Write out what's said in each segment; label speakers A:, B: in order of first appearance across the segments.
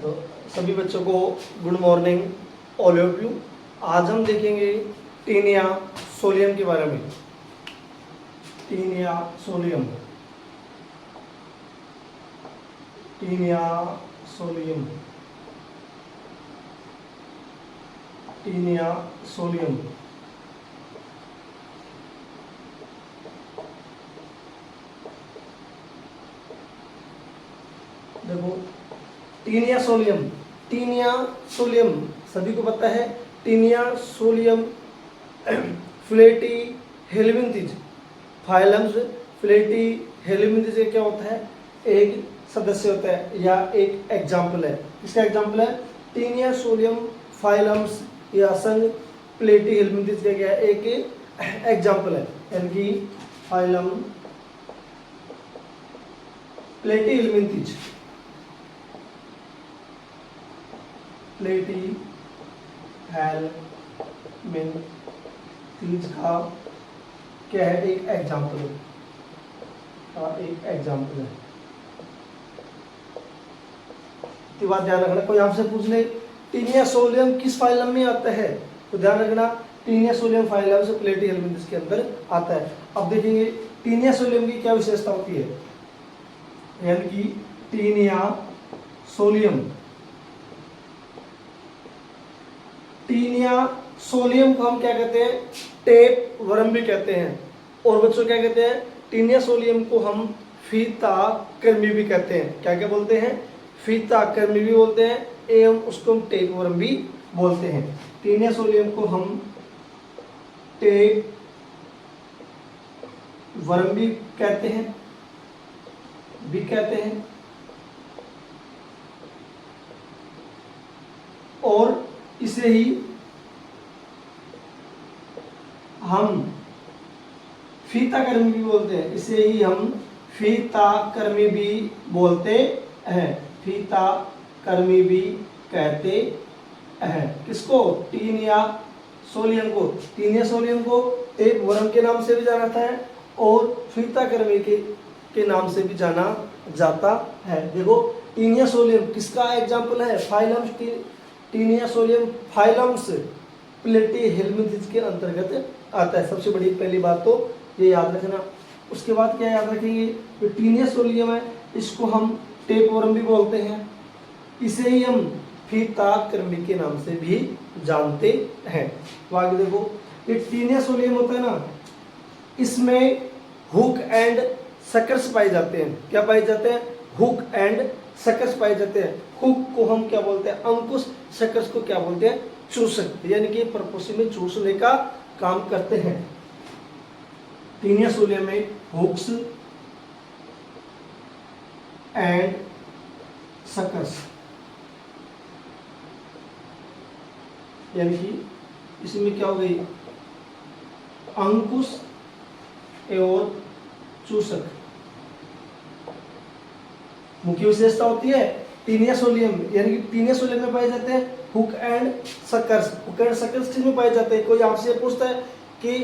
A: तो सभी बच्चों को good morning all of you. आज हम देखेंगे टीन या सोलियम के बारे में। टीन या सोलियम, टीन या सोलियम, टीन या सोलियम। देखो टीन या सोलियम, टीन या सोलियम सभी को पता है। टीन या solium flirty helminths, phylums flirty helminths का क्या होता है, एक सदस्य होता है या एक एग्जाम्पल है। इसका एग्जाम्पल है टीन या सोलियम फाइलम्स या संघ प्लेटी हेलमिंथिस का क्या है, एक एग्जाम्पल है। यानी कि फाइलम प्लेटी हेलमिंथिस, प्लेटी हेलमिंथिस का क्या है, एक एग्जाम्पल है, एक एग्जाम्पल है। तो बात ध्यान रखना, कोई आपसे पूछ ले टीन या सोलियम किस फाइलम में आता है, तो ध्यान रखना टीन या सोलियम फाइलम से प्लेटी हेलमिंथिस के अंदर आता है। अब देखेंगे टीन या सोलियम की क्या विशेषता होती है। यानी कि टीन या सोलियम, टीन या सोलियम को हम क्या कहते हैं, टेप वर्म भी कहते हैं। और बच्चों क्या कहते हैं, टीन या सोलियम को हम फीता कर्मी भी कहते हैं। क्या क्या बोलते हैं, फीता कर्मी भी बोलते हैं एवं उसको हम टेप वर्म भी बोलते हैं। टीन या सोलियम को हम टेप वर्म भी कहते हैं, और इसे ही हम फीता कर्मी भी बोलते हैं, इसे ही हम फीता कर्मी भी बोलते हैं, फीता कर्मी भी कहते हैं। किसको, टीन या सोलियम को। टीन या सोलियम को टेप वर्म के नाम से भी जाना जाता है और फीता कर्मी के नाम से भी जाना जाता है। देखो टीन या सोलियम किसका एग्जाम्पल है, फाइलम्स। टीन या सोलियम फाइलम्स प्लेटी हेलमिंथिस के अंतर्गत आता है। सबसे बड़ी पहली बात तो ये याद रखना। उसके बाद क्या याद रखेंगे, जो टीन या सोलियम है इसको हम टेप वर्म भी बोलते हैं, इसे ही हम फीता कर्मी के नाम से भी जानते हैं। तो आगे देखो ये टीन या सोलियम होता है ना, इसमें हुक एंड सकर्स पाए जाते हैं। क्या पाए जाते हैं, हुक एंड सकर्स पाए जाते हैं। हुक को हम क्या बोलते हैं, अंकुश। सकर्स को क्या बोलते हैं, चूसक, यानी कि परपोषी में चूसने का काम करते हैं। टीन या सोलियम में हुक्स एंड सकर्स, यानी कि इसमें क्या हो गई, अंकुश और चूसक मुख्य विशेषता होती है। टीन या सोलियम, यानी कि टीन या सोलियम में पाए जाते हैं hook and suckers. Hook and suckers किस में पाए जाते हैं, कोई आपसे पूछता है कि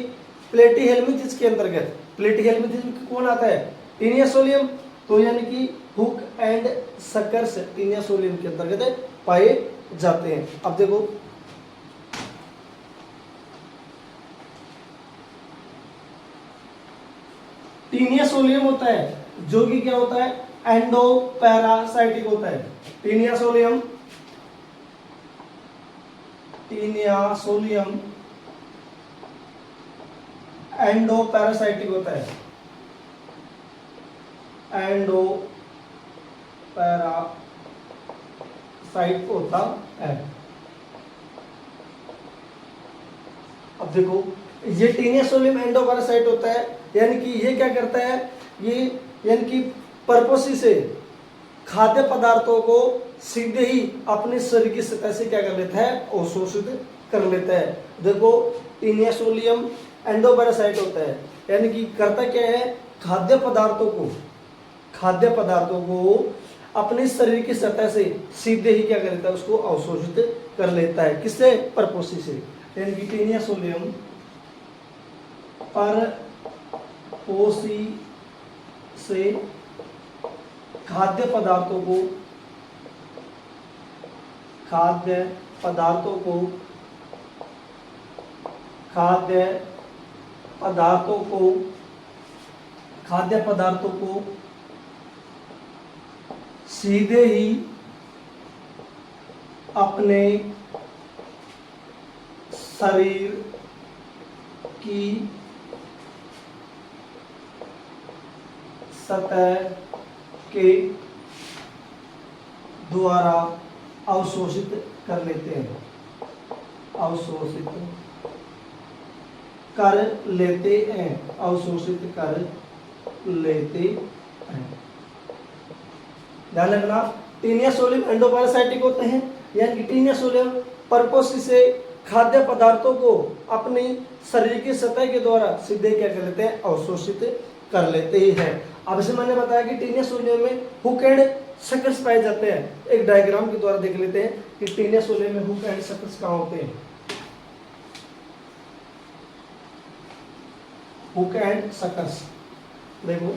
A: प्लेटी हेलमिंथिस के अंतर्गत, प्लेटी हेलमिंथिस में कौन आता है, टीन या सोलियम। तो यानी कि हुक एंड सकर्स टीन या सोलियम के अंतर्गत पाए जाते हैं। अब देखो टीन या सोलियम होता है जो कि क्या होता है, एंडो पैरासाइटिक होता है। टीन या सोलियम, टीन या सोलियम एंडो पैरासाइटिक होता है, एंडो पैरासाइट होता है। अब देखो ये टीन या सोलियम एंडो पैरासाइट होता है, यानी कि ये क्या करता है, ये यानी कि परपोषी से खाद्य पदार्थों को सीधे ही अपने शरीर की सतह से क्या कर लेता है, अवशोषित कर लेता है। देखो टीन या सोलियम एंडो पैरासाइट होता है, यानी कि करता क्या है, खाद्य पदार्थों को अपने शरीर की सतह से सीधे ही क्या कर लेता है, उसको अवशोषित कर लेता है। किससे, परपोषी से। यानी कि टीन या सोलियम परपोषी से खाद्य पदार्थों को खाद्य पदार्थों को, खाद्य पदार्थों को, खाद्य पदार्थों को सीधे ही अपने शरीर की सतह के द्वारा अवशोषित कर लेते हैं, अवशोषित कर लेते हैं, अवशोषित कर लेते हैं। ध्यान रखना, टीनिया सोलियम एंडोपैरासाइटिक होते हैं, यानी कि टीनिया सोलियम परपोषी से खाद्य पदार्थों को अपनी शरीर की सतह के द्वारा सीधे क्या कर लेते हैं, अवशोषित कर लेते हैं। अब से मैंने बताया कि टीनिया सोलियम में हुक एंड सकर्स पाए जाते हैं। एक डायग्राम के द्वारा देख लेते हैं कि टीनिया सोलियम में हुक एंड सकर्स कहाँ होते हैं। हुक एंड सकर्स देखो,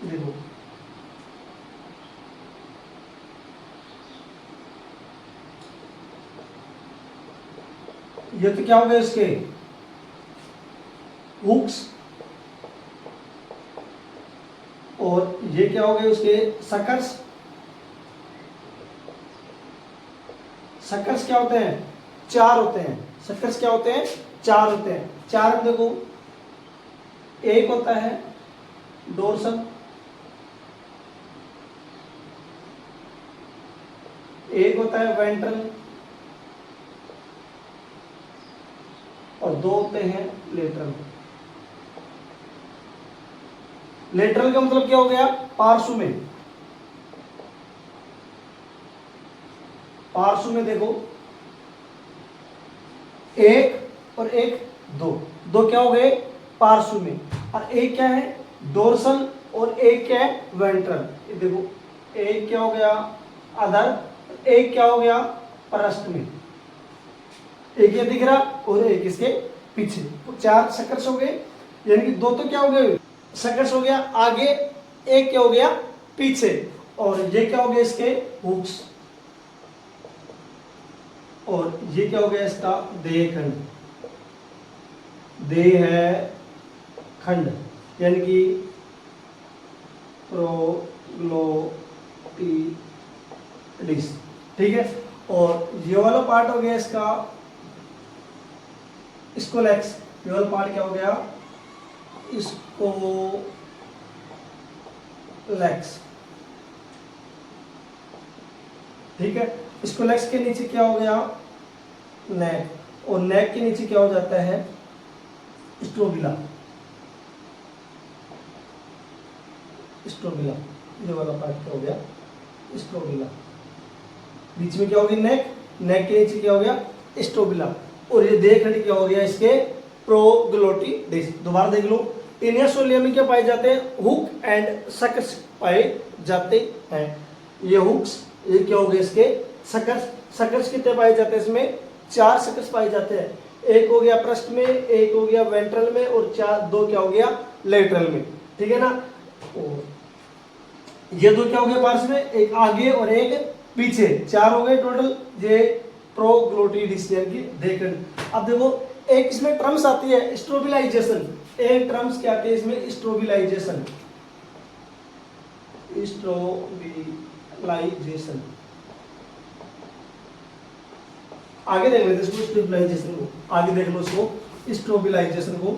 A: देखो ये तो क्या हो गए इसके हुक्स, और ये क्या हो गए उसके सकर्स। सकर्स क्या होते हैं, चार होते हैं। सकर्स क्या होते हैं, चार होते हैं। चार देखो, एक होता है डोर्सल, एक होता है वेंट्रल, और दो होते हैं लेटरल। लेटरल का मतलब क्या हो गया, पार्श्व में। पार्श्व में देखो, एक और एक, दो, दो क्या हो गए पार्श्व में। और एक क्या है डोर्सल, और एक क्या है वेंट्रल। ये देखो, एक क्या हो गया अधर, एक क्या हो गया पृष्ठ में। एक ये दिख रहा और एक इसके पीछे, तो चार सकर्स हो गए। यानी कि दो तो क्या हो गए सकर्स हो गया आगे, एक क्या हो गया पीछे, और ये क्या हो गया इसके हुक्स, और ये क्या हो गया इसका देह खंड। देह है खंड, यानी कि प्रोग्लोटिडिस, ठीक है। और ये वाला पार्ट हो गया इसका स्कोलेक्स। ये वाला पार्ट क्या हो गया स्कोलेक्स, ठीक है। स्कोलेक्स के नीचे क्या हो गया नेक, और नेक के नीचे क्या हो जाता है स्ट्रोबिला। स्ट्रोबिला ये वाला पार्ट क्या हो गया स्ट्रोबिला। बीच में क्या होगी नेक, नेक के नीचे क्या हो गया स्ट्रोबिला, और ये देह खंड क्या हो गया इसके प्रोग्लोटिडिस। दोबारा देख लो, टेनिया में क्या पाए जाते हैं, हुक एंड सकस पाए जाते हैं। ये हुक्स, ये क्या हो गए इसके सकस। सकस कितने पाए जाते हैं इसमें, 4 सकस पाए जाते हैं। एक हो गया पृष्ठ में, एक हो गया वेंट्रल में, और 2 क्या हो गया लेटरल में, ठीक है ना। और ये 2 क्या हो गया पार्श्व में, एक आगे और एक पीछे, 4 हो गए टोटल ये प्रोग्लोटिडिस की देखन। अब देखो एक इसमें टर्म्स आती है स्ट्रोबिलाइजेशन, एक टर्म्स क्या आती है इसमें स्ट्रोबिलाइजेशन, स्ट्रोबिलाइजेशन। आगे देख लेते इसको स्ट्रोबिलाइजेशन को, आगे देख लो इसको स्ट्रोबिलाइजेशन को।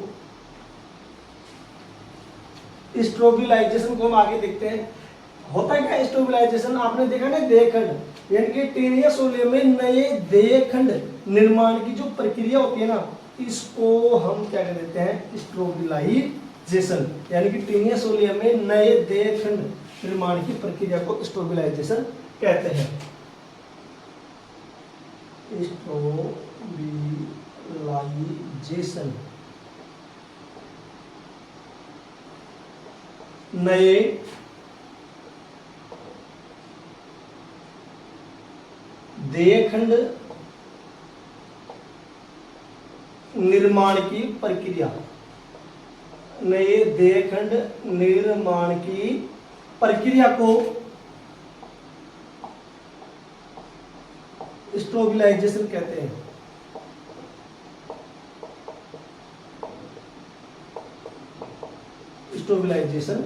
A: स्ट्रोबिलाइजेशन को हम आगे देखते हैं। होता क्या है स्ट्रोबिलाइजेशन, आपने देखा ना देहखंड, यानी कि टेनिया सोलियम में नए देहखंड निर्माण की जो प्रक्रिया होती है ना, इसको हम क्या कह देते हैं स्ट्रोबिलाइजेशन। यानी कि टेनिया सोलियम में नए देहखंड निर्माण की प्रक्रिया को स्ट्रोबिलाइजेशन कहते हैं। स्ट्रोबिलाइजेशन नए देहखंड निर्माण की प्रक्रिया, नए देहखंड निर्माण की प्रक्रिया को स्ट्रोबिलाइजेशन कहते हैं। स्ट्रोबिलाइजेशन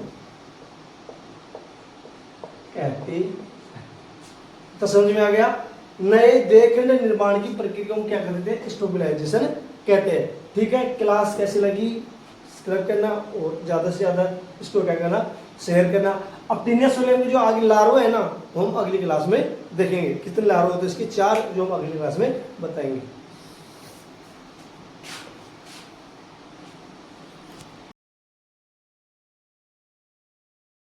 A: कहते हैं। तो समझ में आ गया, नए देहखंड निर्माण की प्रक्रिया को क्या कहते हैं स्ट्रोबिलाइजेशन कहते हैं। ठीक है, क्लास कैसी लगी सब्सक्राइब करना, और ज्यादा से ज्यादा इसको क्या करना शेयर करना। अब टेनिया सोलियम में जो आगे लार्वा है ना, हम अगली क्लास में देखेंगे कितने लार्वा होते हैं इसके, 4 जो हम अगली क्लास में बताएंगे।